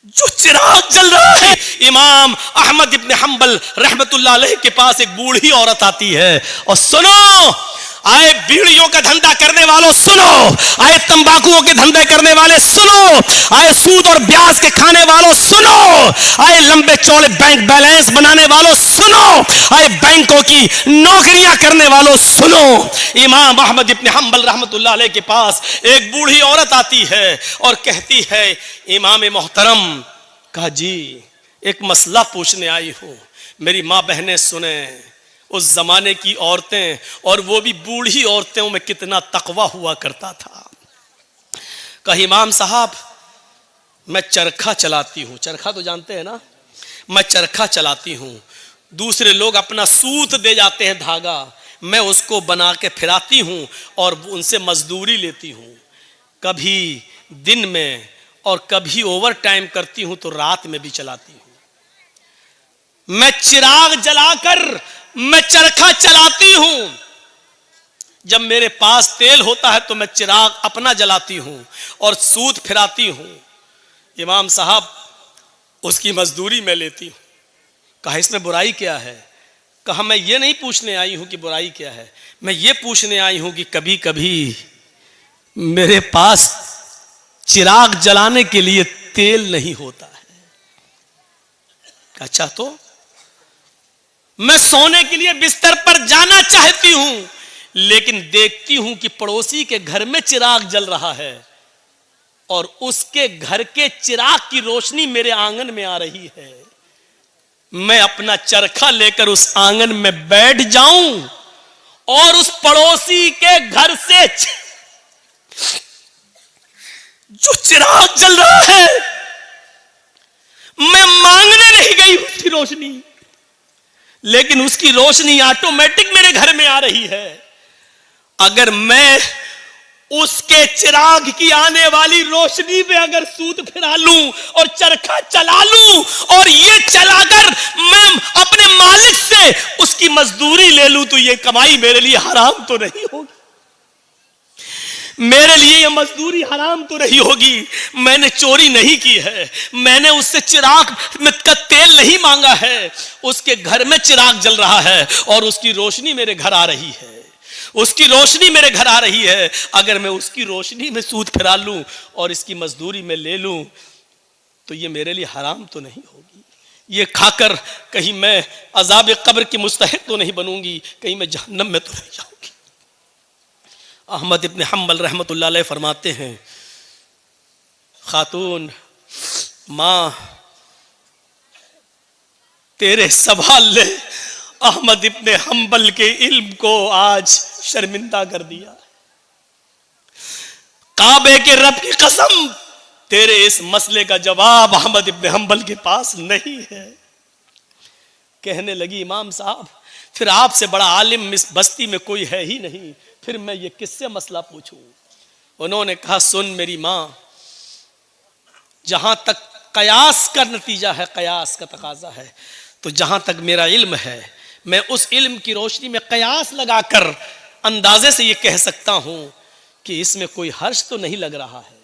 जो चिराग जल रहा है। इमाम अहमद इब्न हंबल रहमतुल्लाह अलैह के पास एक बूढ़ी औरत आती है और सुनो, आए बीड़ियों का धंधा करने वालों सुनो, आए तंबाकुओं के धंधे करने वाले सुनो, आए सूद और ब्याज के खाने वालों सुनो, आए लंबे चौड़े बैंक बैलेंस बनाने वालों सुनो, आए बैंकों की नौकरियां करने वालों सुनो। इमाम अहमद इब्न हंबल रहमतुल्लाह अलैह के पास एक बूढ़ी औरत आती है और कहती है, इमाम मोहतरम, कहा जी एक मसला पूछने आई हूं, मेरी माँ बहनें सुने। उस जमाने की औरतें, और वो भी बूढ़ी औरतों में कितना तकवा हुआ करता था। कहा इमाम साहब, मैं चरखा चलाती हूं। चरखा तो जानते हैं ना, मैं चरखा चलाती हूं। दूसरे लोग अपना सूत दे जाते हैं धागा, मैं उसको बना के फिराती हूं और उनसे मजदूरी लेती हूं। कभी दिन में और कभी ओवर टाइम करती हूं तो रात में भी चलाती हूं। मैं चिराग जलाकर मैं चरखा चलाती हूं। जब मेरे पास तेल होता है तो मैं चिराग अपना जलाती हूं और सूत फिराती हूं। इमाम साहब, उसकी मजदूरी मैं लेती हूं। कहा इसमें बुराई क्या है? कहा मैं ये नहीं पूछने आई हूं कि बुराई क्या है, मैं ये पूछने आई हूं कि कभी कभी मेरे पास चिराग जलाने के लिए तेल नहीं होता है। अच्छा, तो मैं सोने के लिए बिस्तर पर जाना चाहती हूं, लेकिन देखती हूं कि पड़ोसी के घर में चिराग जल रहा है और उसके घर के चिराग की रोशनी मेरे आंगन में आ रही है। मैं अपना चरखा लेकर उस आंगन में बैठ जाऊं और उस पड़ोसी के घर से जो चिराग जल रहा है, मैं मांगने नहीं गई उसकी रोशनी, लेकिन उसकी रोशनी ऑटोमेटिक मेरे घर में आ रही है। अगर मैं उसके चिराग की आने वाली रोशनी में अगर सूत फिरा लूं और चरखा चला लूं और ये चलाकर मैं अपने मालिक से उसकी मजदूरी ले लूं, तो ये कमाई मेरे लिए हराम तो नहीं होगी? मेरे लिए ये मजदूरी हराम तो नहीं होगी? मैंने चोरी नहीं की है, मैंने उससे चिराग का तेल नहीं मांगा है। उसके घर में चिराग जल रहा है और उसकी रोशनी मेरे घर आ रही है, उसकी रोशनी मेरे घर आ रही है। अगर मैं उसकी रोशनी में सूत फिरा लूं और इसकी मजदूरी में ले लूं, तो ये मेरे लिए हराम तो नहीं होगी? ये खाकर कहीं मैं अजाब कब्र की मुस्तहिक तो नहीं बनूंगी, कहीं मैं जहन्नम में तो नहीं जाऊंगी? अहमद इब्न हंबल रहमतुल्लाह अलैह फरमाते हैं, खातून, माँ, तेरे सवाल ने अहमद इब्न हंबल के इल्म को आज शर्मिंदा कर दिया। काबे के रब की कसम, तेरे इस मसले का जवाब अहमद इब्न हंबल के पास नहीं है। कहने लगी, इमाम साहब, फिर आपसे बड़ा आलिम इस बस्ती में कोई है ही नहीं, फिर मैं ये किससे मसला पूछूं? उन्होंने कहा, सुन मेरी माँ, जहां तक कयास का नतीजा है, कयास का तकाजा है, तो जहां तक मेरा इल्म है, मैं उस इल्म की रोशनी में कयास लगाकर अंदाजे से ये कह सकता हूं कि इसमें कोई हर्ष तो नहीं लग रहा है।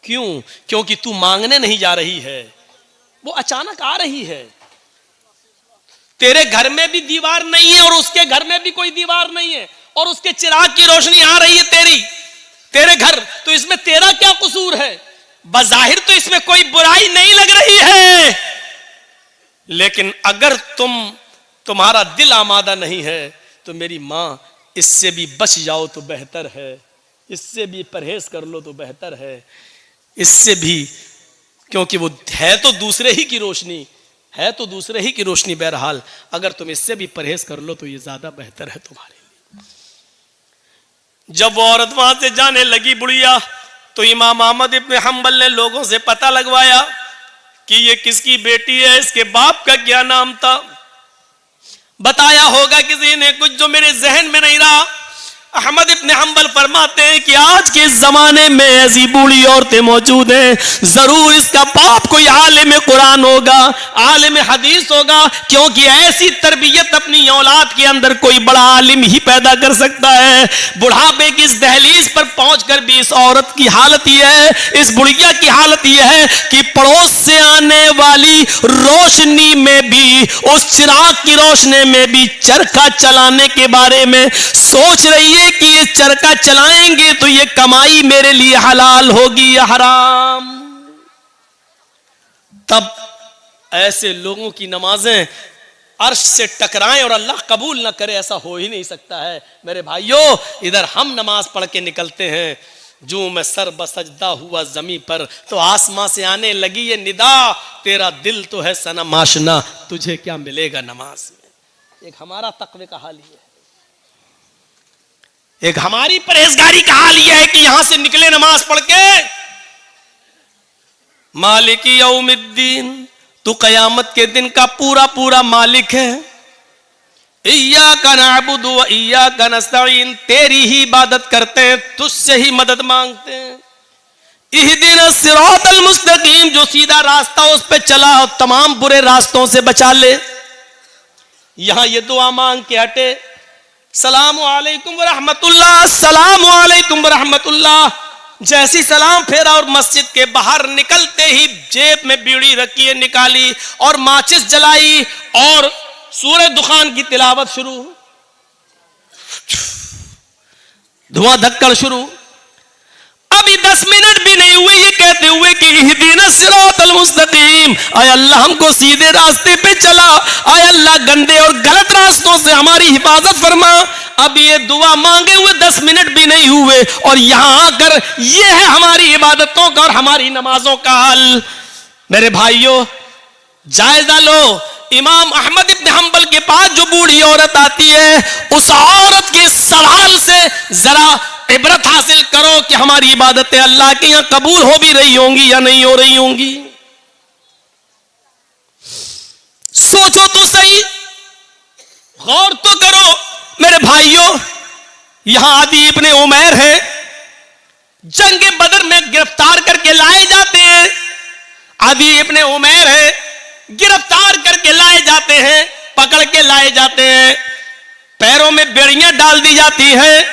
क्यों? क्योंकि तू मांगने नहीं जा रही है, वो अचानक आ रही है। तेरे घर में भी दीवार नहीं है और उसके घर में भी कोई दीवार नहीं है, और उसके चिराग की रोशनी आ रही है तेरे घर, तो इसमें तेरा क्या कसूर है? बज़ाहिर तो इसमें कोई बुराई नहीं लग रही है, लेकिन अगर तुम्हारा दिल आमादा नहीं है तो मेरी माँ, इससे भी बच जाओ तो बेहतर है, इससे भी परहेज कर लो तो बेहतर है, इससे भी, क्योंकि वो है तो दूसरे ही की रोशनी, है तो दूसरे ही की रोशनी। बहरहाल अगर तुम इससे भी परहेज कर लो तो ये ज्यादा बेहतर है तुम्हारे लिए। जब वो औरत वहां से जाने लगी बुढ़िया, तो इमाम अहमद इब्न हंबल ने लोगों से पता लगवाया कि ये किसकी बेटी है, इसके बाप का क्या नाम था। बताया होगा किसी ने कुछ जो मेरे जहन में नहीं रहा। अहमद इब्न हंबल फरमाते हैं कि आज के जमाने में ऐसी बूढ़ी औरतें मौजूद हैं, जरूर इसका बाप कोई आलिम कुरान होगा, आलिम हदीस होगा, क्योंकि ऐसी तरबियत अपनी औलाद के अंदर कोई बड़ा आलिम ही पैदा कर सकता है। बुढ़ापे की इस दहलीज पर पहुंचकर भी इस औरत की हालत यह है, इस बुढ़िया की हालत यह है कि पड़ोस से आने वाली रोशनी में भी, उस चिराग की रोशनी में भी चरखा चलाने के बारे में सोच रही है कि ये चरखा चलाएंगे तो ये कमाई मेरे लिए हलाल होगी या हराम। तब ऐसे लोगों की नमाजें अर्श से टकराएं और अल्लाह कबूल ना करे, ऐसा हो ही नहीं सकता है। मेरे भाइयों, इधर हम नमाज पढ़ के निकलते हैं, जो मैं सर बसजदा हुआ जमी पर तो आसमां से आने लगी ये निदा, तेरा दिल तो है सनम आशना, तुझे क्या मिलेगा नमाज में। एक हमारा तकवे का हाल ये है, एक हमारी परहेजगारी का हाल यह है कि यहां से निकले नमाज पढ़ के, मालिकी यौमिद्दीन, तू कयामत के दिन का पूरा पूरा मालिक है। इय्याका नअबुदु व इय्याका नस्तईन, तेरी ही इबादत करते हैं, तुझसे ही मदद मांगते हैं। इहदिनस सिरातल मुस्तकीम, जो सीधा रास्ता उस पे चला और तमाम बुरे रास्तों से बचा ले। यहां ये दुआ मांग के हटे, सलाम अलैकुम व रहमतुल्लाह, सलाम अलैकुम व रहमतुल्लाह, जैसी सलाम फेरा और मस्जिद के बाहर निकलते ही जेब में बीड़ी रखी है निकाली और माचिस जलाई और सूरह दुखान की तिलावत शुरू, धुआं धक्कड़ शुरू। अभी 10 मिनट भी नहीं हुए ये कहते हुए कि इहदिनस सिरातल मुस्तकीम, आय अल्लाह हमको सीधे रास्ते पे चला, आय अल्लाह गंदे और गलत रास्तों से हमारी हिफाजत फरमा। अब ये दुआ मांगे हुए 10 मिनट भी नहीं हुए और यहां आकर ये है हमारी इबादतों का और हमारी नमाजों का हाल। मेरे भाइयों, जायजा लो, इमाम अहमद इब्न हंबल के पास जो बूढ़ी औरत आती है, उस औरत के सवाल से जरा इबरत हासिल करो कि हमारी इबादतें अल्लाह के यहां कबूल हो भी रही होंगी या नहीं हो रही होंगी। सोचो तो सही, गौर तो करो। मेरे भाइयों, यहां आदि इब्ने उमैर है, जंग बदर में गिरफ्तार करके लाए जाते हैं। आदि इब्ने उमैर है, गिरफ्तार करके लाए जाते हैं, पकड़ के लाए जाते हैं, पैरों में बेड़ियां डाल दी जाती हैं।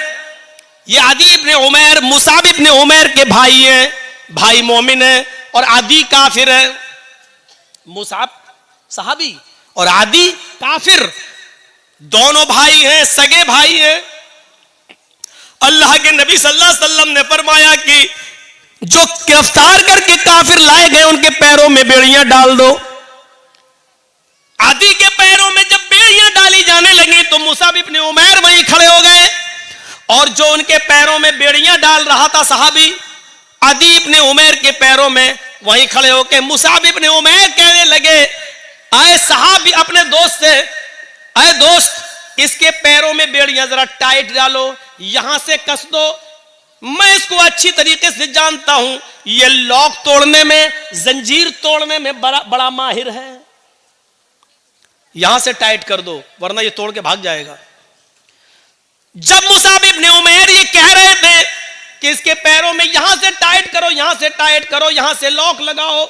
ये आदि इब्ने उमैर मुसाब इब्ने उमैर के भाई हैं, भाई मोमिन है और आदि काफिर है। मुसाब सहाबी और आदि काफिर, दोनों भाई हैं, सगे भाई हैं। अल्लाह के नबी सल्लल्लाहु अलैहि वसल्लम ने फरमाया कि जो गिरफ्तार करके काफिर लाए गए उनके पैरों में बेड़ियां डाल दो। आदि के पैरों में जब बेड़ियां डाली जाने लगी तो मुसाब इब्ने उमैर वहीं खड़े हो गए और जो उनके पैरों में बेड़ियां डाल रहा था सहाबी, आदि इब्ने उमैर के पैरों में वहीं खड़े होकर मुसाब इब्ने उमैर कहने लगे, आए सहाबी अपने दोस्त से, आए दोस्त इसके पैरों में बेड़ियां जरा टाइट डालो, यहां से कस दो, मैं इसको अच्छी तरीके से जानता हूं, ये लॉक तोड़ने में, जंजीर तोड़ने में बड़ा माहिर है, यहां से टाइट कर दो वरना ये तोड़ के भाग जाएगा। जब मुसाब इब्ने उमैर ये कह रहे थे कि इसके पैरों में यहां से टाइट करो, यहां से टाइट करो, यहां से लॉक लगाओ,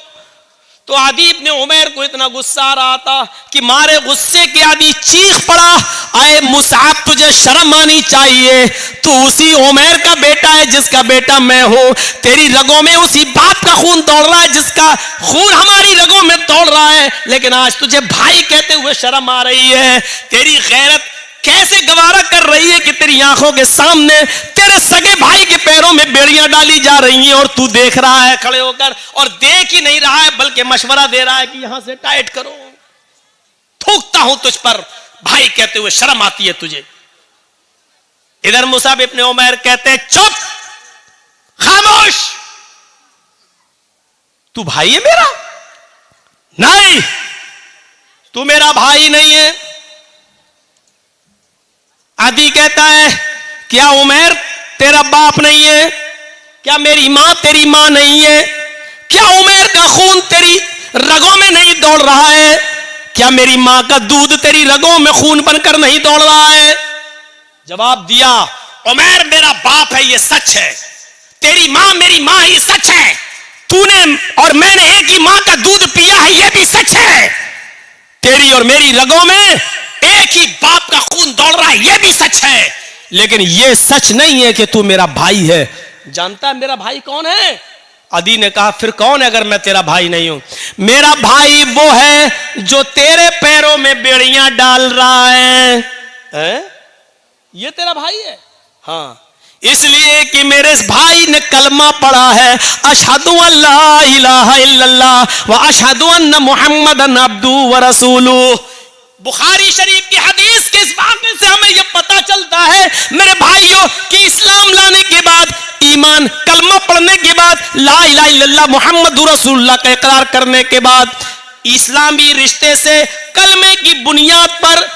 तो आदि इब्ने उमैर को इतना गुस्सा आ रहा था कि मारे गुस्से के आदि चीख पड़ा, आए मुसाब तुझे शर्म आनी चाहिए, तू उसी उमैर का बेटा है जिसका बेटा मैं हूं, तेरी रगों में उसी बाप का खून दौड़ रहा है जिसका खून हमारी रगों में दौड़ रहा है, लेकिन आज तुझे भाई कहते हुए शर्म आ रही है। तेरी गैरत कैसे गवारा कर रही है कि तेरी आंखों के सामने तेरे सगे भाई के पैरों में बेड़ियां डाली जा रही हैं और तू देख रहा है खड़े होकर, और देख ही नहीं रहा है बल्कि मशवरा दे रहा है कि यहां से टाइट करो। थूकता हूं तुझ पर भाई कहते हुए, शर्म आती है तुझे। इधर मुसाब इब्ने उमैर कहते हैं, चुप, खामोश, तू भाई है मेरा? नहीं, तू मेरा भाई नहीं है। आदि कहता है, क्या उमैर तेरा बाप नहीं है? क्या मेरी मां तेरी मां नहीं है? क्या उमैर का खून तेरी रगों में नहीं दौड़ रहा है? क्या मेरी मां का दूध तेरी रगों में खून बनकर नहीं दौड़ रहा है? जवाब दिया, उमैर मेरा बाप है, ये सच है। तेरी मां मेरी मां ही सच है। तूने और मैंने एक ही मां का दूध पिया है, ये भी सच है। तेरी और मेरी रगों में एक ही बाप का खून दौड़ रहा है, ये भी सच है। लेकिन ये सच नहीं है कि तू मेरा भाई है। जानता है मेरा भाई कौन है? अदी ने कहा फिर कौन है अगर मैं तेरा भाई नहीं हूं? मेरा भाई वो है जो तेरे पैरों में बेड़ियां डाल रहा है? ये तेरा भाई है? हाँ, इसलिए कि मेरे भाई ने कलमा पढ़ा है, अशहदु अल्ला इलाहा इल्लल्लाह व अशहदु अन्न मुहम्मदन अब्दुहु व रसूलुहु। बुखारी शरीफ की हदीस के इस वाक़े से हमें यह पता चलता है मेरे भाइयों कि इस्लाम लाने के बाद, ईमान कलमा पढ़ने के बाद, ला इलाहा इल्लल्लाह मुहम्मदुर रसूलुल्लाह का इकरार करने के बाद, इस्लामी रिश्ते से कलमे की बुनियाद पर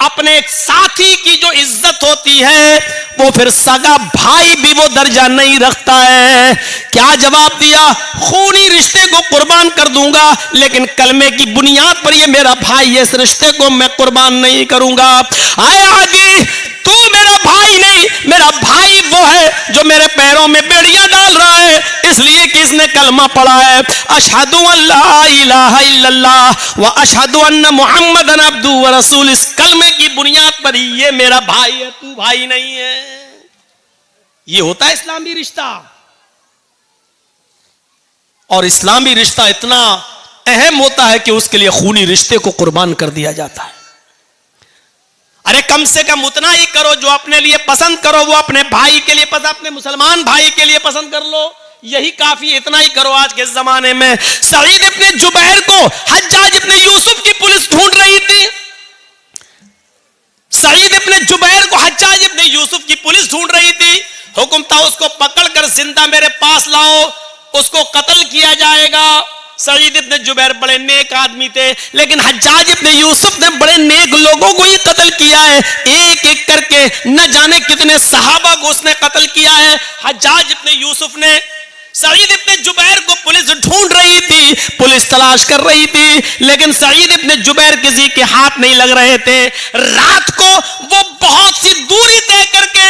अपने एक साथी की जो इज्जत होती है, वो फिर सगा भाई भी वो दर्जा नहीं रखता है। क्या जवाब दिया? खूनी रिश्ते को कुर्बान कर दूंगा, लेकिन कलमे की बुनियाद पर ये मेरा भाई है, इस रिश्ते को मैं कुर्बान नहीं करूंगा। आए आगे, तू मेरा भाई नहीं, मेरा भाई वो है जो मेरे पैरों में बेड़ियां डाल रहा है, इसलिए कि इसने कलमा पढ़ा है, अशहदु अल्ला इलाहा इल्लल्लाह व अशहदु अन्न मुहम्मदन अब्दुहु व रसूल। इस कलमे की बुनियाद पर ही ये मेरा भाई है, तू भाई नहीं है। ये होता है इस्लामी रिश्ता। और इस्लामी रिश्ता इतना अहम होता है कि उसके लिए खूनी रिश्ते को कुर्बान कर दिया जाता है। अरे कम से कम उतना ही करो जो अपने लिए पसंद करो, वो अपने भाई के लिए पसंद, अपने मुसलमान भाई के लिए पसंद कर लो, यही काफी। इतना ही करो आज के जमाने में। सईद इब्ने जुबैर को हज्जाज इब्ने यूसुफ की पुलिस ढूंढ रही थी। सईद इब्ने जुबैर को हज्जाज इब्ने यूसुफ की पुलिस ढूंढ रही थी। हुक्म था उसको पकड़कर जिंदा मेरे पास लाओ, उसको कत्ल किया जाएगा। सईद इब्ने जुबैर बड़े नेक आदमी थे, लेकिन हज्जाज इब्ने यूसुफ ने बड़े नेक लोगों को ही कत्ल किया है। एक एक करके न जाने कितने सहाबा को उसने कत्ल किया है। हज्जाज इब्ने यूसुफ ने सईद इब्ने जुबैर को पुलिस ढूंढ रही थी, पुलिस तलाश कर रही थी, लेकिन सईद इब्ने जुबैर किसी के हाथ नहीं लग रहे थे। रात को वो बहुत सी दूरी तय करके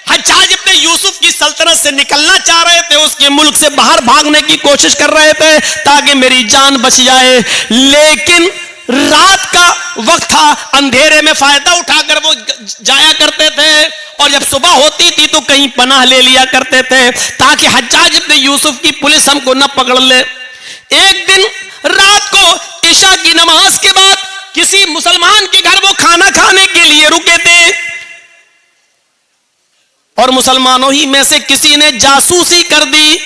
हज्जाज इब्ने यूसुफ की सल्तनत से निकलना चाह रहे थे, उसके मुल्क से बाहर भागने की कोशिश कर रहे थे ताकि मेरी जान बच जाए। लेकिन रात का वक्त था, अंधेरे में फायदा उठाकर वो जाया करते थे, और जब सुबह होती थी तो कहीं पनाह ले लिया करते थे ताकि हज्जाज इब्ने यूसुफ की पुलिस हमको न पकड़ ले। एक दिन रात को इशा की नमाज के बाद किसी मुसलमान के घर वो खाना खाने के लिए रुके थे, और मुसलमानों ही में से किसी ने जासूसी कर दी।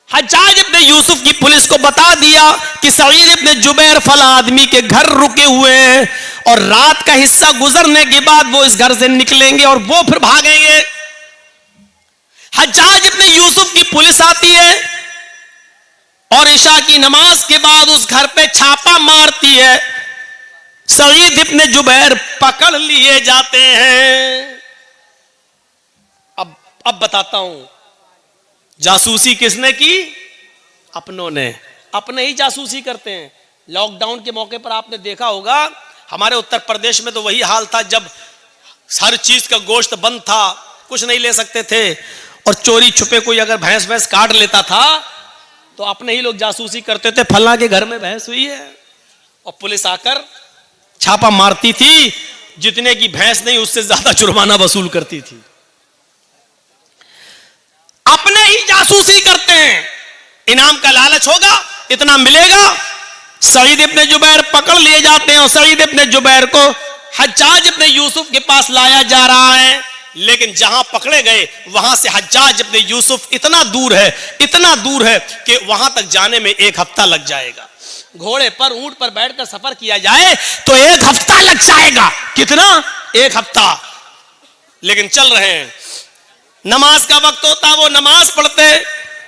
हज्जाज इब्ने यूसुफ की पुलिस को बता दिया कि सईद इब्ने जुबैर फला आदमी के घर रुके हुए हैं, और रात का हिस्सा गुजरने के बाद वो इस घर से निकलेंगे और वो फिर भागेंगे। हज्जाज इब्ने यूसुफ की पुलिस आती है और इशा की नमाज के बाद उस घर पे छापा मारती है। सईद इब्ने जुबैर पकड़ लिए जाते हैं। अब बताता हूं, जासूसी किसने की? अपनों ने। अपने ही जासूसी करते हैं। लॉकडाउन के मौके पर आपने देखा होगा, हमारे उत्तर प्रदेश में तो वही हाल था, जब हर चीज का गोश्त बंद था, कुछ नहीं ले सकते थे, और चोरी छुपे कोई अगर भैंस भैंस काट लेता था तो अपने ही लोग जासूसी करते थे, फला के घर में भैंस हुई है, और पुलिस आकर छापा मारती थी। जितने की भैंस नहीं उससे ज्यादा जुर्माना वसूल करती थी। अपने ही जासूसी करते हैं। इनाम का लालच होगा, इतना मिलेगा। सईद इब्ने जुबैर पकड़ लिए जाते हैं, और सईद इब्ने जुबैर को हज्जाज इब्ने यूसुफ के पास लाया जा रहा है। लेकिन जहां पकड़े गए वहां से हज्जाज इब्ने यूसुफ इतना दूर है कि वहां तक जाने में 1 हफ्ता लग जाएगा। घोड़े पर, ऊंट पर बैठकर सफर किया जाए तो 1 हफ्ता लग जाएगा। कितना? 1 हफ्ता। लेकिन चल रहे हैं। नमाज का वक्त होता, वो नमाज पढ़ते।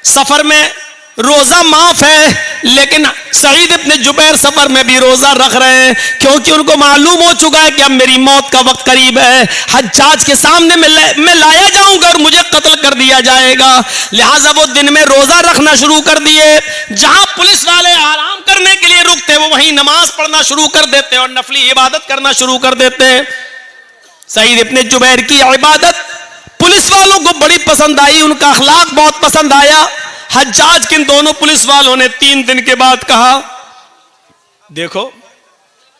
सफर में रोजा माफ है, लेकिन सईद इब्ने जुबैर सफर में भी रोजा रख रहे हैं, क्योंकि उनको मालूम हो चुका है कि अब मेरी मौत का वक्त करीब है। हज्जाज के सामने मैं लाया जाऊंगा और मुझे कत्ल कर दिया जाएगा। लिहाजा वो दिन में रोजा रखना शुरू कर दिए। जहां पुलिस वाले आराम करने के लिए रुकते, वो वहीं नमाज पढ़ना शुरू कर देते और नफली इबादत करना शुरू कर देते। सईद इब्ने जुबैर की इबादत पुलिस वालों को बड़ी पसंद आई, उनका अखलाक बहुत पसंद आया। हज्जाज के इन दोनों पुलिस वालों ने 3 दिन के बाद कहा, देखो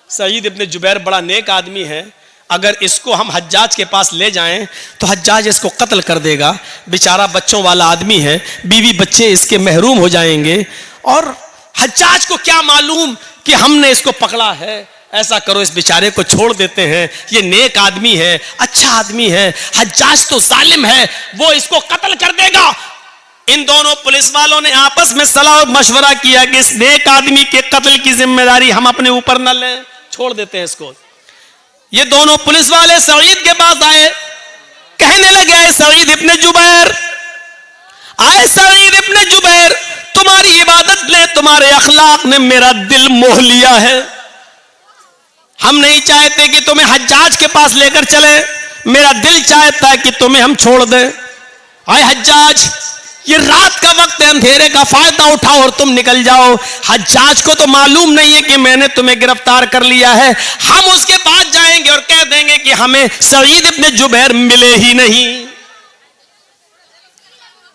सईद इब्ने जुबैर बड़ा नेक आदमी है, अगर इसको हम हज्जाज के पास ले जाएं तो हज्जाज इसको कत्ल कर देगा, बेचारा बच्चों वाला आदमी है, बीवी बच्चे इसके महरूम हो जाएंगे, और हज्जाज को क्या मालूम कि हमने इसको पकड़ा है। ऐसा करो, इस बेचारे को छोड़ देते हैं, ये नेक आदमी है, अच्छा आदमी है, हज्जाज तो जालिम है, वो इसको कत्ल कर देगा। इन दोनों पुलिस वालों ने आपस में सलाह और मशवरा किया कि इस नेक आदमी के कत्ल की जिम्मेदारी हम अपने ऊपर न लें, छोड़ देते हैं इसको। ये दोनों पुलिस वाले सईद के पास आए, कहने लगे, सईद इब्ने जुबैर, आए सईद इब्ने जुबैर, तुम्हारी इबादत ने, तुम्हारे अखलाक ने मेरा दिल मोह लिया है। हम नहीं चाहते कि तुम्हें हज्जाज के पास लेकर चले, मेरा दिल चाहता है कि तुम्हें हम छोड़ दें। आए हज्जाज, ये रात का वक्त है, अंधेरे का फायदा उठाओ और तुम निकल जाओ। हज्जाज को तो मालूम नहीं है कि मैंने तुम्हें गिरफ्तार कर लिया है, हम उसके पास जाएंगे और कह देंगे कि हमें सईद इब्ने जुबैर मिले ही नहीं।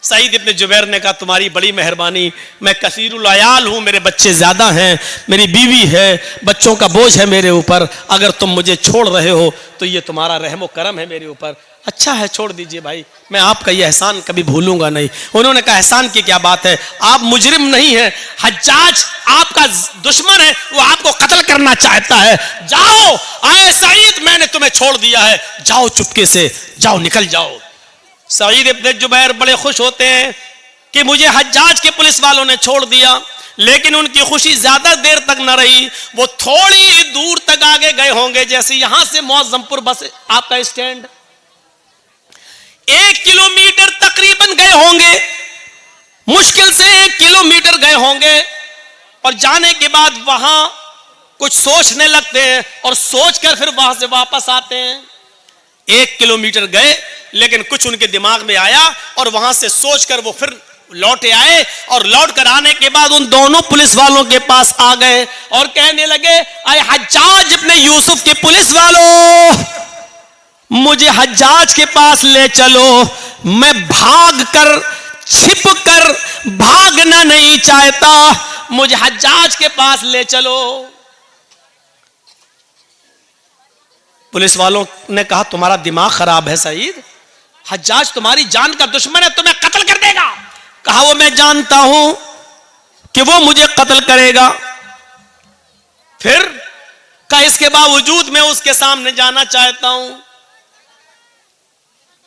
सईद इब्ने जुबैर ने कहा, तुम्हारी बड़ी मेहरबानी, मैं कसीरुल अयाल हूं, मेरे बच्चे ज्यादा हैं, मेरी बीवी है, बच्चों का बोझ है मेरे ऊपर, अगर तुम मुझे छोड़ रहे हो तो ये तुम्हारा रहमो करम है मेरे ऊपर। अच्छा है, छोड़ दीजिए भाई, मैं आपका ये एहसान कभी भूलूंगा नहीं। उन्होंने कहा, एहसान की क्या बात है, आप मुजरिम नहीं है, हज्जाज आपका दुश्मन है, वो आपको कत्ल करना चाहता है, जाओ। आए सईद, मैंने तुम्हें छोड़ दिया है, जाओ चुपके से, जाओ निकल जाओ। सईद इब्ने जुबैर बड़े खुश होते हैं कि मुझे हज्जाज के पुलिस वालों ने छोड़ दिया, लेकिन उनकी खुशी ज्यादा देर तक न रही। वो थोड़ी दूर तक आगे गए होंगे, जैसे यहां से मौजमपुर बस आपका स्टैंड 1 किलोमीटर तकरीबन गए होंगे, मुश्किल से 1 किलोमीटर गए होंगे, और जाने के बाद वहां कुछ सोचने लगते हैं और सोचकर फिर वहां से वापस आते हैं। 1 किलोमीटर गए, लेकिन कुछ उनके दिमाग में आया और वहां से सोचकर वो फिर लौटे आए, और लौट कर आने के बाद उन दोनों पुलिस वालों के पास आ गए और कहने लगे, आए हज्जाज इब्ने यूसुफ के पुलिस वालों, मुझे हज्जाज के पास ले चलो, मैं भाग कर छिप कर भागना नहीं चाहता, मुझे हज्जाज के पास ले चलो। पुलिस वालों ने कहा, तुम्हारा दिमाग खराब है सईद, हज्जाज तुम्हारी जान का दुश्मन है, तुम्हें कत्ल कर देगा। कहा, वो मैं जानता हूं कि वो मुझे कत्ल करेगा, फिर का इसके बावजूद मैं उसके सामने जाना चाहता हूं।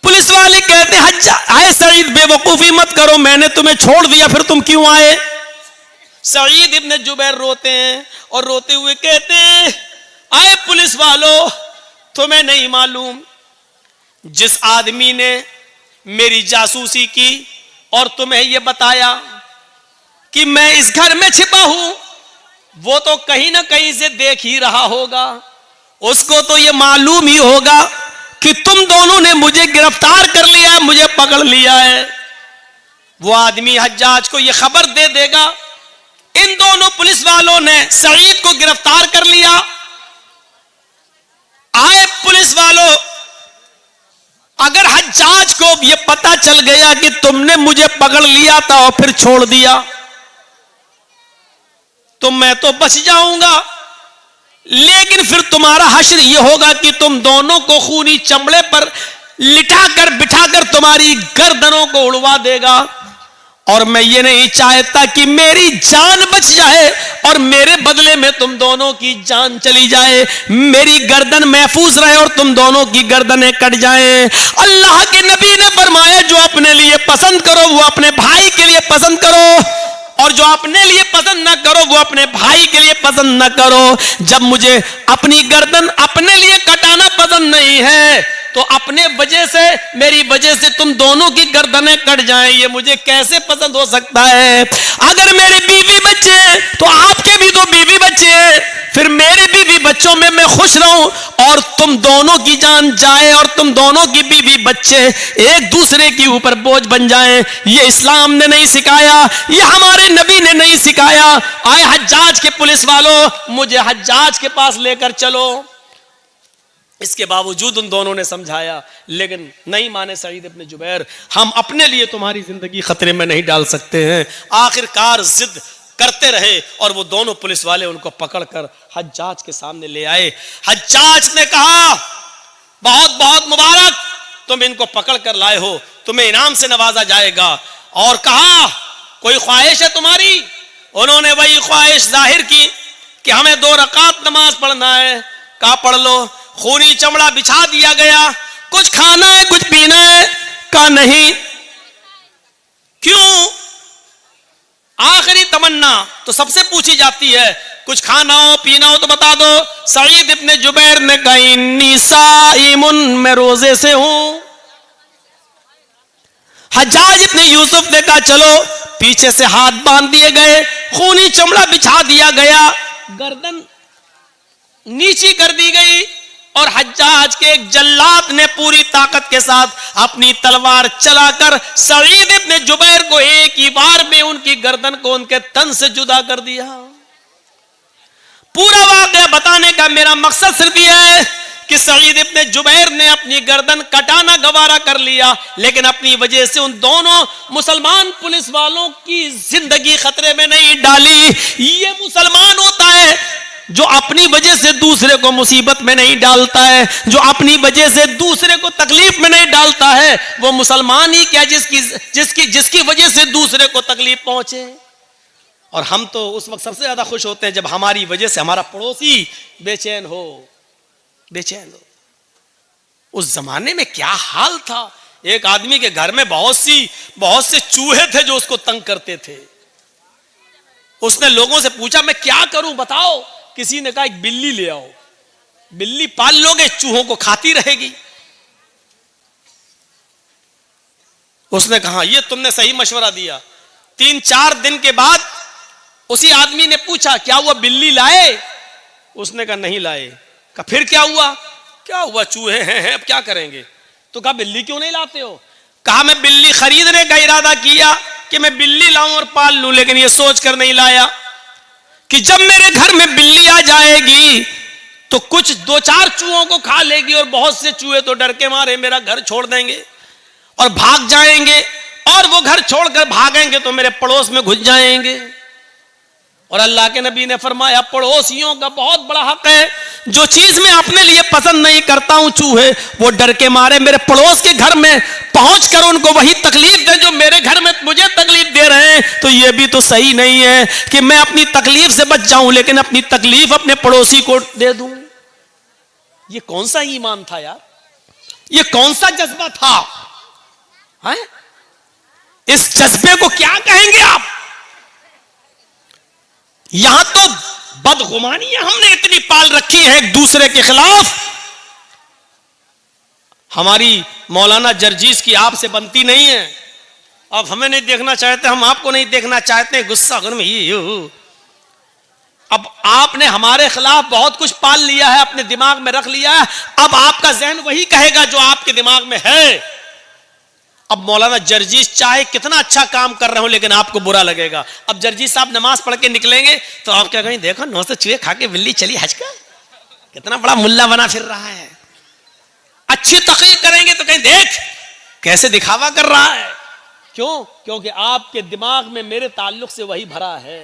पुलिस वाले कहते, हज्जाज, आए सईद बेवकूफी मत करो, मैंने तुम्हें छोड़ दिया, फिर तुम क्यों आए। सईद इब्ने जुबैर रोते हैं और रोते हुए कहते हैं, आए पुलिस वालों, तुम्हें नहीं मालूम, जिस आदमी ने मेरी जासूसी की और तुम्हें यह बताया कि मैं इस घर में छिपा हूं, वो तो कहीं ना कहीं से देख ही रहा होगा, उसको तो यह मालूम ही होगा कि तुम दोनों ने मुझे गिरफ्तार कर लिया है, मुझे पकड़ लिया है। वो आदमी हज्जाज को यह खबर दे देगा, इन दोनों पुलिस वालों ने सईद को गिरफ्तार कर लिया। आए पुलिस वालों, अगर हज्जाज को यह पता चल गया कि तुमने मुझे पकड़ लिया था और फिर छोड़ दिया, तो मैं तो बच जाऊंगा, लेकिन फिर तुम्हारा हश्र यह होगा कि तुम दोनों को खूनी चमड़े पर लिटाकर बिठाकर तुम्हारी गर्दनों को उड़वा देगा, और मैं ये नहीं चाहता कि मेरी जान बच जाए और मेरे बदले में तुम दोनों की जान चली जाए, मेरी गर्दन महफूज रहे और तुम दोनों की गर्दनें कट जाएं। अल्लाह के नबी ने फरमाया, जो अपने लिए पसंद करो वो अपने भाई के लिए पसंद करो, और जो अपने लिए पसंद ना करो वो अपने भाई के लिए पसंद ना करो। जब मुझे अपनी गर्दन अपने लिए कटाना पसंद नहीं है, तो अपने वजह से, मेरी वजह से तुम दोनों की गर्दनें कट जाएं, ये मुझे कैसे पसंद हो सकता है। अगर मेरे बीवी बच्चे हैं तो आपके भी तो बीवी बच्चे हैं, फिर मेरे बीवी बच्चों में मैं खुश रहूं और तुम दोनों की जान जाए और तुम दोनों की बीवी बच्चे एक दूसरे के ऊपर बोझ बन जाएं, ये इस्लाम ने नहीं सिखाया, ये हमारे नबी ने नहीं सिखाया। आए हज्जाज के पुलिस वालों, मुझे हज्जाज के पास लेकर चलो। इसके बावजूद उन दोनों ने समझाया, लेकिन नहीं माने सईद इब्न जुबैर, हम अपने लिए तुम्हारी जिंदगी खतरे में नहीं डाल सकते हैं। आखिरकार जिद करते रहे और वो दोनों पुलिस वाले उनको पकड़कर हज्जाज के सामने ले आए। हज्जाज ने कहा, बहुत बहुत मुबारक, तुम इनको पकड़ कर लाए हो, तुम्हें इनाम से नवाजा जाएगा। और कहा, कोई ख्वाहिश है तुम्हारी? उन्होंने वही ख्वाहिश जाहिर की कि हमें 2 रकात नमाज पढ़ना है। कहा, पढ़ लो। खूनी चमड़ा बिछा दिया गया। कुछ खाना है, कुछ पीना है? कहा, नहीं। क्यों? आखिरी तमन्ना तो सबसे पूछी जाती है, कुछ खाना हो पीना हो तो बता दो। सईद इब्न जुबैर ने कहा, इन्नी साइमुन, मैं रोजे से हूं। हज्जाज इब्न यूसुफ ने कहा, चलो। पीछे से हाथ बांध दिए गए, खूनी चमड़ा बिछा दिया गया, गर्दन नीची कर दी गई और हज्जाज के एक जल्लाद ने पूरी ताकत के साथ अपनी तलवार चलाकर सईद इब्न जुबैर को एक ही बार में उनकी गर्दन को उनके तन से जुदा कर दिया। पूरा वाकया बताने का मेरा मकसद सिर्फ यह है कि सईद इब्न जुबैर ने अपनी गर्दन कटाना गवारा कर लिया, लेकिन अपनी वजह से उन दोनों मुसलमान पुलिस वालों की जिंदगी खतरे में नहीं डाली। ये मुसलमान होता है जो अपनी वजह से दूसरे को मुसीबत में नहीं डालता है, जो अपनी वजह से दूसरे को तकलीफ में नहीं डालता है। वो मुसलमान ही क्या जिसकी वजह से दूसरे को तकलीफ पहुंचे। और हम तो उस वक्त सबसे ज्यादा खुश होते हैं जब हमारी वजह से हमारा पड़ोसी बेचैन हो। उस जमाने में क्या हाल था, एक आदमी के घर में बहुत से चूहे थे जो उसको तंग करते थे। उसने लोगों से पूछा, मैं क्या करूं बताओ? किसी ने कहा, एक बिल्ली ले आओ, बिल्ली पाल लोगे, चूहों को खाती रहेगी। उसने कहा, ये तुमने सही मशवरा दिया। 3-4 दिन के बाद उसी आदमी ने पूछा, क्या हुआ, बिल्ली लाए? उसने कहा, नहीं लाए। कहा, फिर क्या हुआ? क्या हुआ, चूहे हैं, अब क्या करेंगे? तो कहा, बिल्ली क्यों नहीं लाते हो? कहा, मैं बिल्ली खरीदने का इरादा किया कि मैं बिल्ली लाऊं और पाल लूं, लेकिन ये सोचकर नहीं लाया कि जब मेरे घर में बिल्ली आ जाएगी तो कुछ 2-4 चूहों को खा लेगी और बहुत से चूहे तो डर के मारे मेरा घर छोड़ देंगे और भाग जाएंगे, और वो घर छोड़कर भागेंगे तो मेरे पड़ोस में घुस जाएंगे। और अल्लाह के नबी ने फरमाया, पड़ोसियों का बहुत बड़ा हक है। जो चीज मैं अपने लिए पसंद नहीं करता हूं, चूहे वो डर के मारे मेरे पड़ोस के घर में पहुंचकर उनको वही तकलीफ दे जो मेरे घर में मुझे तकलीफ दे रहे हैं। तो ये भी तो सही नहीं है कि मैं अपनी तकलीफ से बच जाऊं लेकिन अपनी तकलीफ अपने पड़ोसी को दे दूं। ये कौन सा ईमान था यार, ये कौन सा जज्बा था है? इस जज्बे को क्या कहेंगे आप? यहां तो बदगुमानियां हमने इतनी पाल रखी है एक दूसरे के खिलाफ। हमारी मौलाना जर्जीस की आपसे बनती नहीं है, आप हमें नहीं देखना चाहते, हम आपको नहीं देखना चाहते, गुस्सा में ये। अब आपने हमारे खिलाफ बहुत कुछ पाल लिया है, अपने दिमाग में रख लिया है, अब आपका जहन वही कहेगा जो आपके दिमाग में है। अब मौलाना जर्जीस चाहे कितना अच्छा काम कर रहे हो लेकिन आपको बुरा लगेगा। अब जर्जीस साहब नमाज पढ़ के निकलेंगे तो आप क्या कहेंगे, देखो 900 चूहे खा के बिल्ली चली हज का, कितना बड़ा मुल्ला बना फिर रहा है। अच्छी तकरीर करेंगे तो कहें, देख कैसे दिखावा कर रहा है। क्यों? क्योंकि आपके दिमाग में मेरे ताल्लुक से वही भरा है।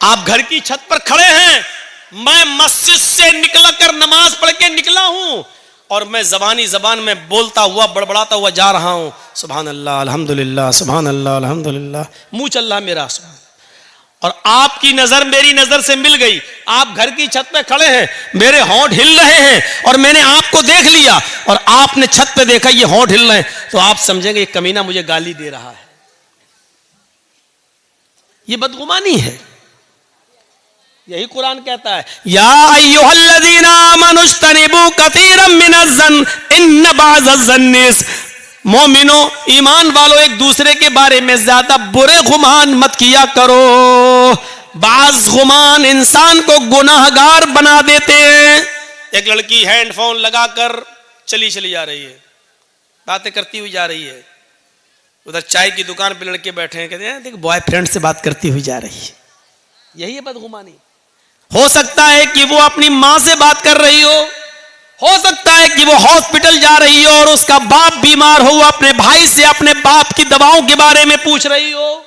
आप घर की छत पर खड़े हैं, मैं मस्जिद से निकल कर नमाज पढ़ के निकला हूं और मैं जबान में बोलता हुआ बड़बड़ाता हुआ जा रहा हूं, सुभान अल्लाह अल्हम्दुलिल्लाह, सुभान अल्लाह अल्हम्दुलिल्लाह, मुंह चल रहा मेरा। और आपकी नजर मेरी नजर से मिल गई, आप घर की छत पे खड़े हैं, मेरे होंठ हिल रहे हैं और मैंने आपको देख लिया और आपने छत पे देखा ये होंठ हिल रहे हैं, तो आप समझेंगे ये कमीना मुझे गाली दे रहा है। ये बदगुमानी है। यही कुरान कहता है, या अय्युहल्लज़ीना आमनुज्तनिबू कसीरम मिनज़्ज़न इन्न बाज़-ज़न्नि, मोमिनो ईमान वालों एक दूसरे के बारे में ज्यादा बुरे गुमान मत किया करो। बाज गुमान इंसान को गुनाहगार बना देते हैं। एक लड़की हैंडफोन लगाकर चली जा रही है, बातें करती हुई जा रही है, उधर चाय की दुकान पे लड़के बैठे हैं, कहते हैं देख बॉयफ्रेंड से बात करती हुई जा रही है। यही है बदगुमानी। हो सकता है कि वो अपनी माँ से बात कर रही हो सकता है कि वो हॉस्पिटल जा रही हो और उसका बाप बीमार हो, अपने भाई से अपने बाप की दवाओं के बारे में पूछ रही हो।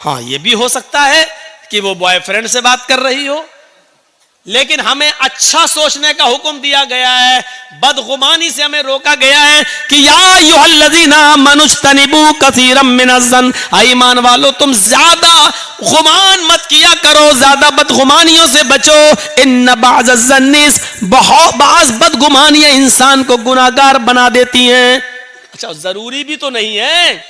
हाँ, ये भी हो सकता है कि वो बॉयफ्रेंड से बात कर रही हो। लेकिन हमें अच्छा सोचने का हुक्म दिया गया है, बदगुमानी से हमें रोका गया है कि या अय्युहल्लज़ीना आमनुज्तनिबू कसीरम मिनज़्ज़न, ईमान वालो तुम ज्यादा गुमान मत किया करो, ज्यादा बदगुमानियों से बचो। इन्न बाज़ बाज़ बदगुमानियां इंसान को गुनाहगार बना देती हैं। अच्छा, जरूरी भी तो नहीं है,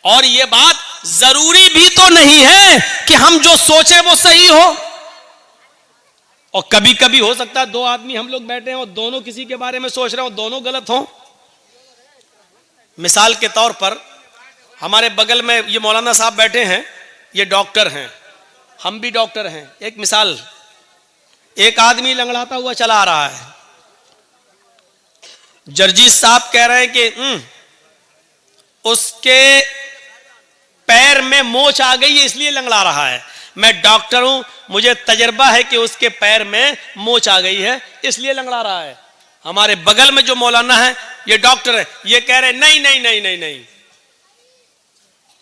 और ये बात जरूरी भी तो नहीं है कि हम जो सोचे वो सही हो। और कभी कभी हो सकता है दो आदमी हम लोग बैठे हैं और दोनों किसी के बारे में सोच रहे हो, दोनों गलत हो। मिसाल के तौर पर हमारे बगल में ये मौलाना साहब बैठे हैं, ये डॉक्टर हैं, हम भी डॉक्टर हैं। एक मिसाल, एक आदमी लंगड़ाता हुआ चला आ रहा है, जर्जी साहब कह रहे हैं कि उसके पैर में मोच आ गई है इसलिए लंगड़ा रहा है। मैं डॉक्टर हूं, मुझे तजर्बा है कि उसके पैर में मोच आ गई है इसलिए लंगड़ा रहा है। हमारे बगल में जो मौलाना है ये डॉक्टर है, ये कह रहे नहीं नहीं नहीं नहीं नहीं,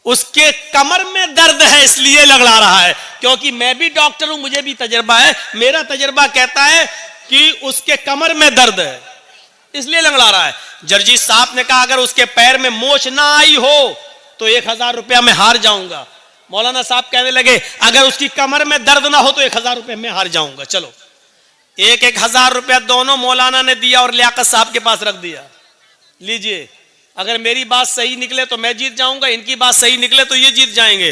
उसके कमर में दर्द है इसलिए लंगड़ा रहा है। क्योंकि मैं भी डॉक्टर हूं, मुझे भी तजर्बा है, मेरा तजर्बा कहता है कि उसके कमर में दर्द है इसलिए लंगड़ा रहा है। जर्जी साहब ने कहा अगर उसके पैर में मोच ना आई हो तो 1000 रुपया मैं हार जाऊंगा। मौलाना साहब कहने लगे अगर उसकी कमर में दर्द ना हो तो 1000 रुपये मैं हार जाऊंगा। चलो, 1000 रुपया दोनों मौलाना ने दिया और लियाकत साहब के पास रख दिया। लीजिए, अगर मेरी बात सही निकले तो मैं जीत जाऊंगा, इनकी बात सही निकले तो ये जीत जाएंगे।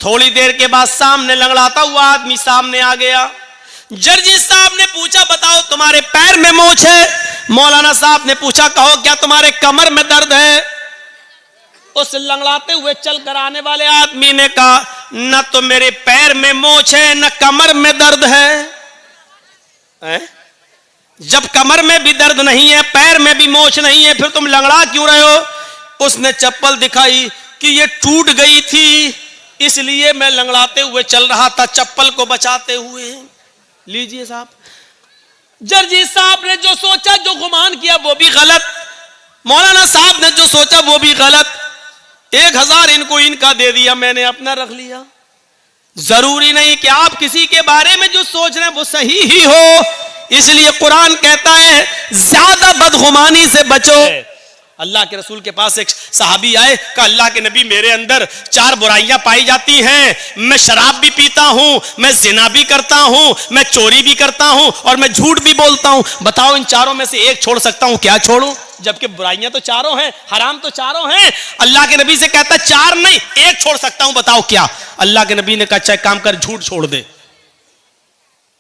थोड़ी देर के बाद सामने लंगड़ाता हुआ आदमी सामने आ गया। जर्जी साहब ने पूछा बताओ तुम्हारे पैर में मोच है? मौलाना साहब ने पूछा कहो क्या तुम्हारे कमर में दर्द है? उस लंगड़ाते हुए चल कर आने वाले आदमी ने कहा न तो मेरे पैर में मोच है न कमर में दर्द है। जब कमर में भी दर्द नहीं है, पैर में भी मोच नहीं है, फिर तुम लंगड़ा क्यों रहे हो? उसने चप्पल दिखाई कि ये टूट गई थी इसलिए मैं लंगड़ाते हुए चल रहा था, चप्पल को बचाते हुए। लीजिए साहब, जर्जी साहब ने जो सोचा, जो गुमान किया वो भी गलत, मौलाना साहब ने जो सोचा वो भी गलत। 1000 इनको इनका दे दिया, मैंने अपना रख लिया। जरूरी नहीं कि आप किसी के बारे में जो सोच रहे हैं वो सही ही हो। इसलिए कुरान कहता है ज्यादा बदगुमानी से बचो। अल्लाह के रसूल के पास एक सहाबी आए, कहा अल्लाह के नबी मेरे अंदर 4 बुराइयां पाई जाती हैं, मैं शराब भी पीता हूं, मैं जिना भी करता हूं, मैं चोरी भी करता हूं और मैं झूठ भी बोलता हूं। बताओ इन चारों में से एक छोड़ सकता हूं, क्या छोड़ूं? जबकि बुराइयां तो चारों हैं, हराम तो चारों हैं। अल्लाह के नबी से कहता 4 नहीं 1 छोड़ सकता हूं, बताओ क्या? अल्लाह के नबी ने कहा अच्छा काम कर, झूठ छोड़ दे।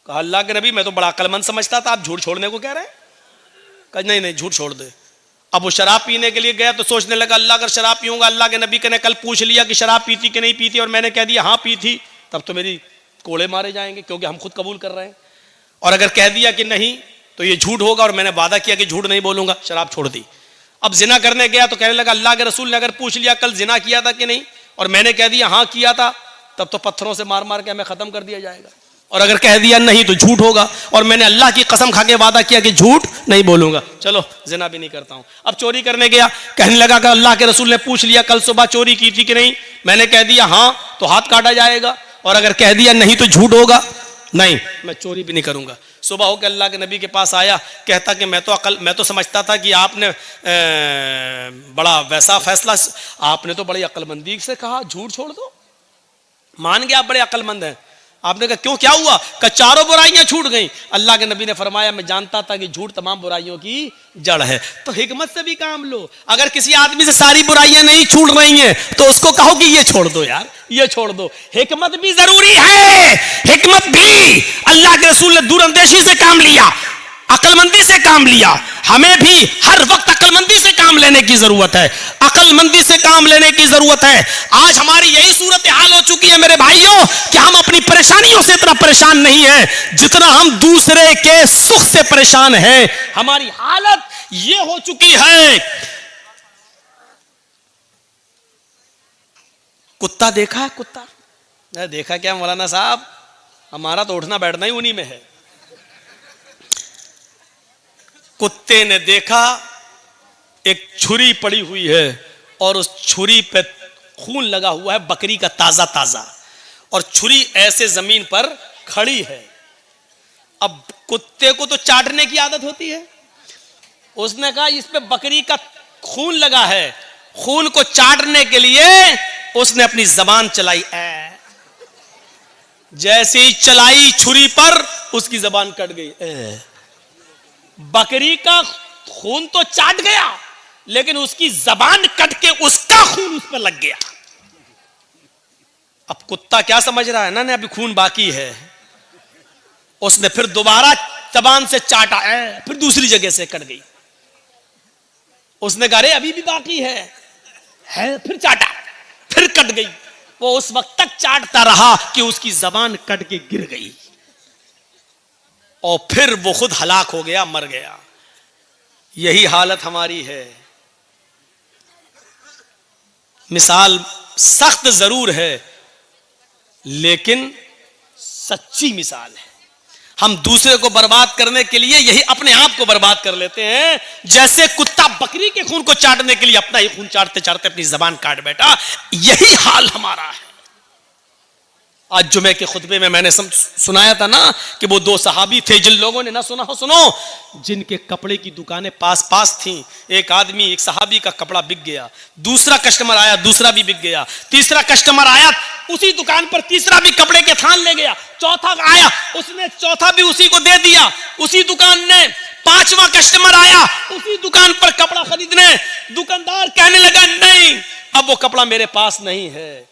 कहा अल्लाह के नबी मैं तो बड़ा अक्लमंद समझता था, आप झूठ छोड़ने को कह रहे हैं? कहा नहीं नहीं झूठ छोड़ दे। अब वो शराब पीने के लिए गया तो सोचने लगा अल्लाह अगर शराब पीऊंगा, अल्लाह के नबी ने कल पूछ लिया कि शराब पीती कि नहीं पीती और मैंने कह दिया हाँ पी थी, तब तो मेरी कोड़े मारे जाएंगे क्योंकि हम खुद कबूल कर रहे हैं। और अगर कह दिया कि नहीं तो ये झूठ होगा और मैंने वादा किया कि झूठ नहीं बोलूंगा, शराब छोड़ दी। अब जिना करने गया तो कहने लगा अल्लाह के रसूल ने अगर पूछ लिया कल जिना किया था कि नहीं और मैंने कह दिया हाँ किया था, तब तो पत्थरों से मार मार के हमें खत्म कर दिया जाएगा। और अगर कह दिया नहीं तो झूठ होगा और मैंने अल्लाह की कसम खा के वादा किया कि झूठ नहीं बोलूंगा, चलो जिना भी नहीं करता हूं। अब चोरी करने गया, कहने लगा कि अल्लाह के रसूल ने पूछ लिया कल सुबह चोरी की थी कि नहीं, मैंने कह दिया हाँ तो हाथ काटा जाएगा और अगर कह दिया नहीं तो झूठ होगा, नहीं मैं चोरी भी नहीं करूंगा। सुबह होकर अल्लाह के नबी के पास आया, कहता कि मैं तो समझता था कि आपने बड़ा वैसा फैसला, आपने तो बड़ी अक्लमंदी से कहा झूठ छोड़ दो, मान गया आप बड़े अक्लमंद हैं। आपने कहा क्यों क्या हुआ? कि चारों बुराइयां छूट गई। अल्लाह के नबी ने फरमाया मैं जानता था कि झूठ तमाम बुराइयों की जड़ है। तो हिकमत से भी काम लो। अगर किसी आदमी से सारी बुराइयां नहीं छूट रही हैं तो उसको कहो कि ये छोड़ दो यार, ये छोड़ दो। हिकमत भी जरूरी है, हिकमत भी। अल्लाह के रसूल ने दूरंदेशी से काम लिया, अक्लमंदी से काम लिया। हमें भी हर वक्त अक्लमंदी से काम लेने की जरूरत है, अक्लमंदी से काम लेने की जरूरत है। आज हमारी यही सूरत हाल हो चुकी है मेरे भाइयों कि हम अपनी परेशानियों से इतना परेशान नहीं है जितना हम दूसरे के सुख से परेशान हैं। हमारी हालत ये हो चुकी है। कुत्ता देखा है? कुत्ता देखा क्या मौलाना साहब? हमारा तो उठना बैठना ही उन्हीं में है। कुत्ते ने देखा एक छुरी पड़ी हुई है और उस छुरी पे खून लगा हुआ है बकरी का ताजा ताजा, और छुरी ऐसे जमीन पर खड़ी है। अब कुत्ते को तो चाटने की आदत होती है, उसने कहा इस पे बकरी का खून लगा है, खून को चाटने के लिए उसने अपनी जबान चलाई। जैसे ही चलाई छुरी पर, उसकी जबान कट गई। बकरी का खून तो चाट गया, लेकिन उसकी जबान कट के उसका खून उस पर लग गया। अब कुत्ता क्या समझ रहा है ना, अभी खून बाकी है। उसने फिर दोबारा जबान से चाटा, फिर दूसरी जगह से कट गई। उसने कहा अरे अभी भी बाकी है, फिर चाटा, फिर कट गई। वो उस वक्त तक चाटता रहा कि उसकी जबान कट के गिर गई, और फिर वो खुद हलाक हो गया, मर गया। यही हालत हमारी है। मिसाल सख्त जरूर है, लेकिन सच्ची मिसाल है। हम दूसरे को बर्बाद करने के लिए यही अपने आप को बर्बाद कर लेते हैं। जैसे कुत्ता बकरी के खून को चाटने के लिए अपना ही खून चाटते चाटते अपनी जबान काट बैठा, यही हाल हमारा है। आज जुमे के खुतबे में मैंने सुनाया था ना कि वो दो सहाबी थे, जिन लोगों ने ना सुना हो सुनो, जिनके कपड़े की दुकानें पास पास थीं। एक आदमी, एक सहाबी का कपड़ा बिक गया, दूसरा कस्टमर आया, दूसरा भी बिक गया, तीसरा कस्टमर आया, उसी दुकान पर तीसरा भी कपड़े के थान ले गया, चौथा आया, उसने चौथा भी उसी को दे दिया, उसी दुकान ने। पांचवा कस्टमर आया, उसी दुकान पर कपड़ा खरीदने। दुकानदार कहने लगा नहीं, अब वो कपड़ा मेरे पास नहीं है,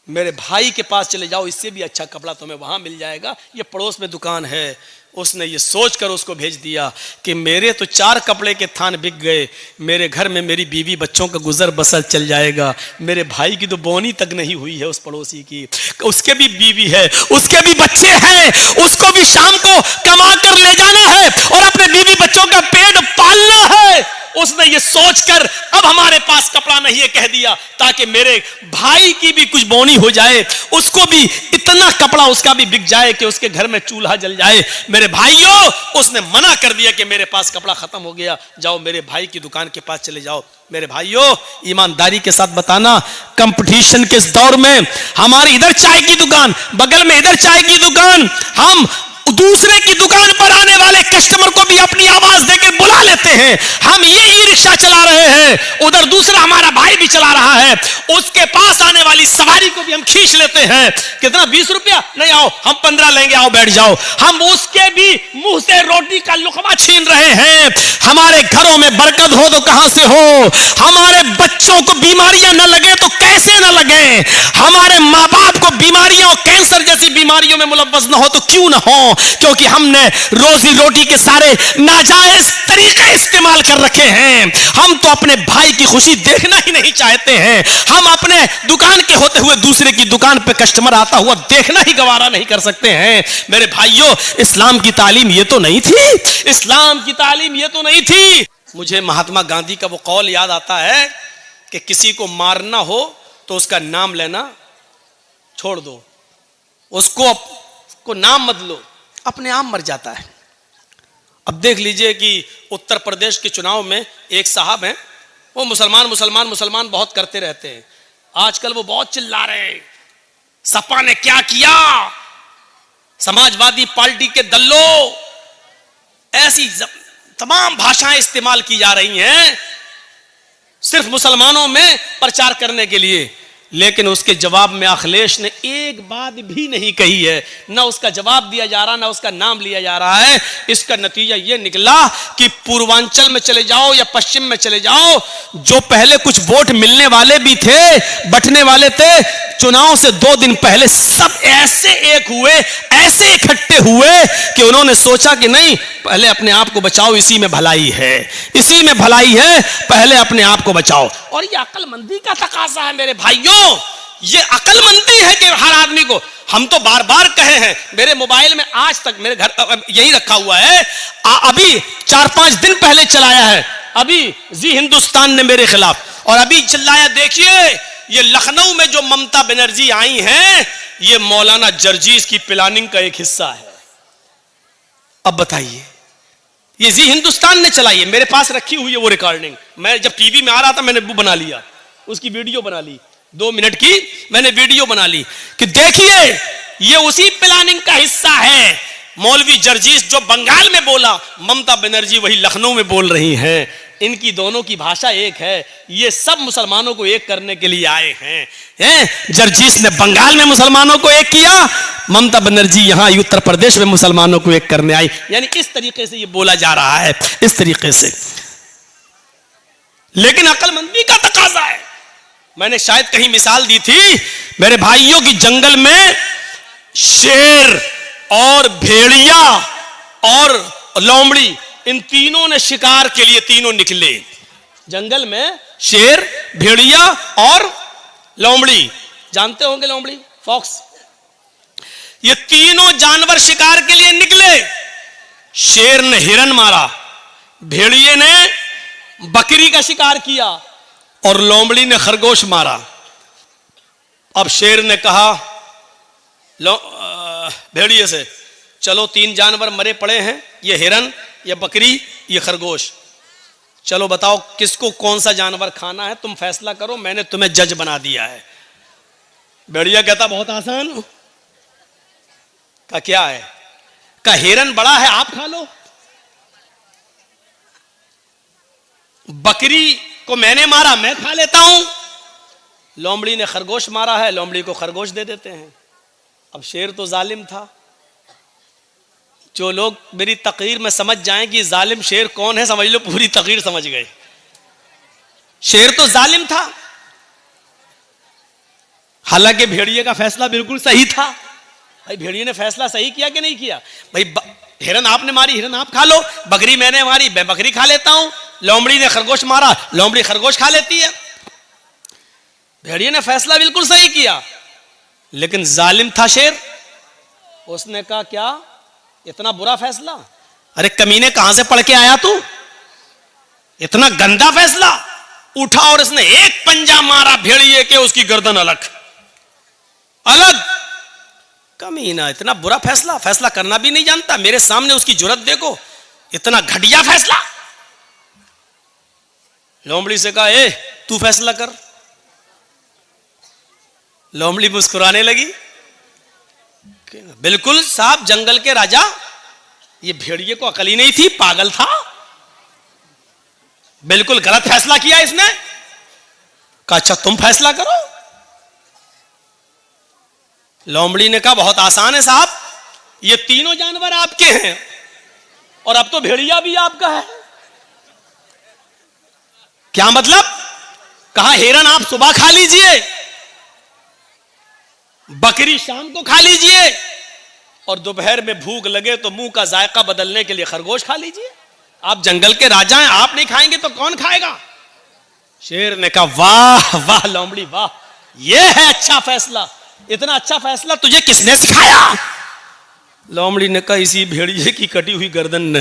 मेरे भाई के पास चले जाओ, इससे भी अच्छा कपड़ा तुम्हें वहां मिल जाएगा, ये पड़ोस में दुकान है। उसने ये सोचकर उसको भेज दिया कि मेरे तो 4 कपड़े के थान बिक गए, मेरे घर में मेरी बीवी बच्चों का गुजर बसर चल जाएगा, मेरे भाई की तो बोनी तक नहीं हुई है उस पड़ोसी की, उसके भी बीवी है, उसके भी बच्चे हैं, उसको भी शाम को कमा कर ले जाना है और अपने बीवी बच्चों का पेट पालना है। उसने ये सोचकर अब हमारे पास कपड़ा नहीं है कह दिया, ताकि मेरे भाई की भी कुछ बोनी हो जाए, उसको भी इतना कपड़ा उसका भी बिक जाए कि उसके घर में चूल्हा जल जाए। मेरे भाइयों, उसने मना कर दिया कि मेरे पास कपड़ा खत्म हो गया, जाओ मेरे भाई की दुकान के पास चले जाओ। मेरे भाइयों, ईमानदारी के साथ बताना, कंपटीशन के इस दौर में हमारी इधर चाय की दुकान, बगल में इधर चाय की दुकान, हम दूसरे की दुकान पर आने वाले कस्टमर को भी अपनी आवाज देकर बुला लेते हैं। हम ये ई रिक्शा चला रहे हैं, उधर दूसरा हमारा भाई भी चला रहा है, उसके पास आने वाली सवारी को भी हम खींच लेते हैं। कितना? 20 रुपया? नहीं, आओ हम 15 लेंगे, आओ बैठ जाओ। हम उसके भी मुंह से रोटी का लुकमा छीन रहे हैं। हमारे घरों में बरकत हो तो कहां से हो? हमारे बच्चों को बीमारियां न लगे तो कैसे न लगे? हमारे माँ बाप को बीमारियां और कैंसर जैसी बीमारियों में मुलव्वस न हो तो क्यों न हो? क्योंकि हमने रोजी रोटी के सारे नाजायज तरीके इस्तेमाल कर रखे हैं। हम तो अपने भाई की खुशी देखना ही नहीं चाहते हैं। हम अपने दुकान के होते हुए दूसरे की दुकान पे कस्टमर आता हुआ देखना ही गवारा नहीं कर सकते हैं। मेरे भाइयों, इस्लाम की तालीम ये तो नहीं थी, इस्लाम की तालीम ये तो नहीं थी। मुझे महात्मा गांधी का वो कौल याद आता है कि किसी को मारना हो तो उसका नाम लेना छोड़ दो, उसको नाम मत लो, अपने आप मर जाता है। अब देख लीजिए कि उत्तर प्रदेश के चुनाव में एक साहब हैं, वो मुसलमान मुसलमान मुसलमान बहुत करते रहते हैं। आजकल वो बहुत चिल्ला रहे हैं, सपा ने क्या किया, समाजवादी पार्टी के दल्लो, ऐसी तमाम भाषाएं इस्तेमाल की जा रही हैं सिर्फ मुसलमानों में प्रचार करने के लिए। लेकिन उसके जवाब में अखिलेश ने एक बात भी नहीं कही है, ना उसका जवाब दिया जा रहा, ना उसका नाम लिया जा रहा है। इसका नतीजा यह निकला कि पूर्वांचल में चले जाओ या पश्चिम में चले जाओ, जो पहले कुछ वोट मिलने वाले भी थे, बंटने वाले थे, चुनाव से 2 दिन पहले सब ऐसे एक हुए, ऐसे इकट्ठे हुए कि उन्होंने सोचा कि नहीं, पहले अपने आप को बचाओ, इसी में भलाई है, इसी में भलाई है, पहले अपने आप को बचाओ। और ये अक्लमंदी का तकाजा है मेरे भाइयों, ये अक्लमंदी है कि हर आदमी को, हम तो बार बार कहे हैं, मेरे मोबाइल में आज तक मेरे घर यही रखा हुआ है, अभी 4-5 दिन पहले चलाया है, अभी जी हिंदुस्तान ने मेरे खिलाफ, और अभी चिल्लाया, देखिए ये लखनऊ में जो ममता बनर्जी आई हैं, ये मौलाना जर्जीस की प्लानिंग का एक हिस्सा है। अब बताइए, ये जी हिंदुस्तान ने चलाई है, मेरे पास रखी हुई है वो रिकॉर्डिंग। मैं जब टीवी में आ रहा था मैंने वो बना लिया, उसकी वीडियो बना ली, 2 मिनट की मैंने वीडियो बना ली कि देखिए ये उसी प्लानिंग का हिस्सा है। मौलवी जर्जीस जो बंगाल में बोला, ममता बनर्जी वही लखनऊ में बोल रही हैं। इनकी दोनों की भाषा एक है। ये सब मुसलमानों को एक करने के लिए आए हैं। जर्जीस ने बंगाल में मुसलमानों को एक किया, ममता बनर्जी यहां उत्तर प्रदेश में मुसलमानों को एक करने आई। यानी इस तरीके से ये बोला जा रहा है, इस तरीके से। लेकिन अक्लमंदी का तकाजा है। मैंने शायद कहीं मिसाल दी थी मेरे भाइयों की, जंगल में शेर और भेड़िया और लोमड़ी, इन तीनों ने शिकार के लिए तीनों निकले। जंगल में शेर, भेड़िया और लोमड़ी, जानते होंगे लोमड़ी, फॉक्स, ये तीनों जानवर शिकार के लिए निकले। शेर ने हिरन मारा, भेड़िए ने बकरी का शिकार किया और लोमड़ी ने खरगोश मारा। अब शेर ने कहा भेड़िए से, चलो 3 जानवर मरे पड़े हैं, ये हिरन, ये बकरी, ये खरगोश, चलो बताओ किसको कौन सा जानवर खाना है, तुम फैसला करो, मैंने तुम्हें जज बना दिया है। भेड़िया कहता बहुत आसान। का क्या है? का हिरन बड़ा है, आप खा लो। बकरी को मैंने मारा, मैं खा लेता हूं। लोमड़ी ने खरगोश मारा है, लोमड़ी को खरगोश दे देते हैं। अब शेर तो जालिम था। जो लोग मेरी तकरीर में समझ जाएं कि जालिम शेर कौन है, समझ लो पूरी तकरीर समझ गए। शेर तो जालिम था, हालांकि भेड़िए का फैसला बिल्कुल सही था। भाई भेड़िए ने फैसला सही किया कि नहीं किया? भाई हिरन आपने मारी, हिरन आप खा लो, बकरी मैंने मारी, मैं बकरी खा लेता हूं, लोमड़ी ने खरगोश मारा, लोमड़ी खरगोश खा लेती है। भेड़िए ने फैसला बिल्कुल सही किया, लेकिन जालिम था शेर। उसने कहा क्या इतना बुरा फैसला? अरे कमीने कहां से पढ़ के आया तू? इतना गंदा फैसला? उठा और इसने एक पंजा मारा भेड़िए के, उसकी गर्दन अलग अलग। कमीना इतना बुरा फैसला, फैसला करना भी नहीं जानता, मेरे सामने उसकी जुर्रत देखो, इतना घटिया फैसला। लोमड़ी से कहा ए तू फैसला कर। लोमड़ी मुस्कुराने लगी, बिल्कुल साहब जंगल के राजा, ये भेड़िए को अकल ही नहीं थी, पागल था, बिल्कुल गलत फैसला किया इसने। कहा अच्छा तुम फैसला करो। लोमड़ी ने कहा बहुत आसान है साहब, ये तीनों जानवर आपके हैं और अब तो भेड़िया भी आपका है। क्या मतलब? कहा हिरन आप सुबह खा लीजिए, बकरी शाम को खा लीजिए, और दोपहर में भूख लगे तो मुंह का जायका बदलने के लिए खरगोश खा लीजिए। आप जंगल के राजा हैं, आप नहीं खाएंगे तो कौन खाएगा? शेर ने कहा वाह वाह लोमड़ी वाह, यह है अच्छा फैसला। इतना अच्छा फैसला तुझे किसने सिखाया? लोमड़ी ने कहा इसी भेड़िए की कटी हुई गर्दन ने।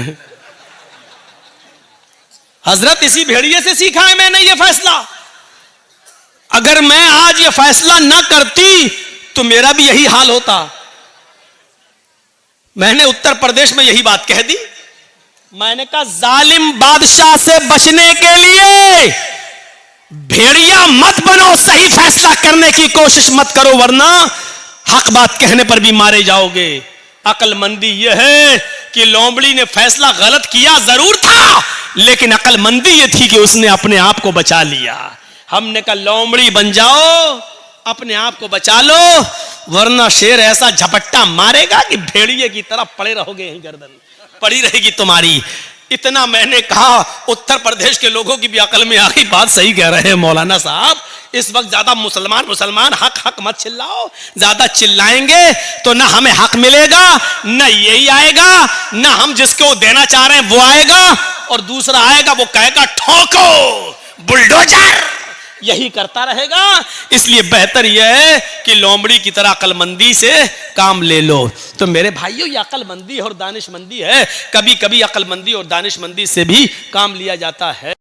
हजरत इसी भेड़िए से सीखा है मैंने ये फैसला। अगर मैं आज ये फैसला न करती तो मेरा भी यही हाल होता। मैंने उत्तर प्रदेश में यही बात कह दी। मैंने कहा जालिम बादशाह से बचने के लिए भेड़िया मत बनो, सही फैसला करने की कोशिश मत करो, वरना हक बात कहने पर भी मारे जाओगे। अक्लमंदी यह है कि लोमड़ी ने फैसला गलत किया जरूर था, लेकिन अक्लमंदी यह थी कि उसने अपने आप को बचा लिया। हमने कहा लोमड़ी बन जाओ, अपने आप को बचा लो, वरना शेर ऐसा झपट्टा मारेगा कि भेड़िए की तरह पड़े रहोगे, यही गर्दन पड़ी रहेगी तुम्हारी। इतना मैंने कहा, उत्तर प्रदेश के लोगों की भी अकल में आ गई, बात सही कह रहे हैं मौलाना साहब। इस वक्त ज्यादा मुसलमान हक हक मत चिल्लाओ, ज्यादा चिल्लाएंगे तो ना हमें हक मिलेगा, ना यही आएगा, ना हम जिसको देना चाह रहे हैं वो आएगा, और दूसरा आएगा वो कहेगा ठोको बुलडोजर, यही करता रहेगा। इसलिए बेहतर यह है कि लोमड़ी की तरह अक्लमंदी से काम ले लो। तो मेरे भाइयों ये अक्लमंदी और दानिशमंदी है। कभी कभी अक्लमंदी और दानिशमंदी से भी काम लिया जाता है।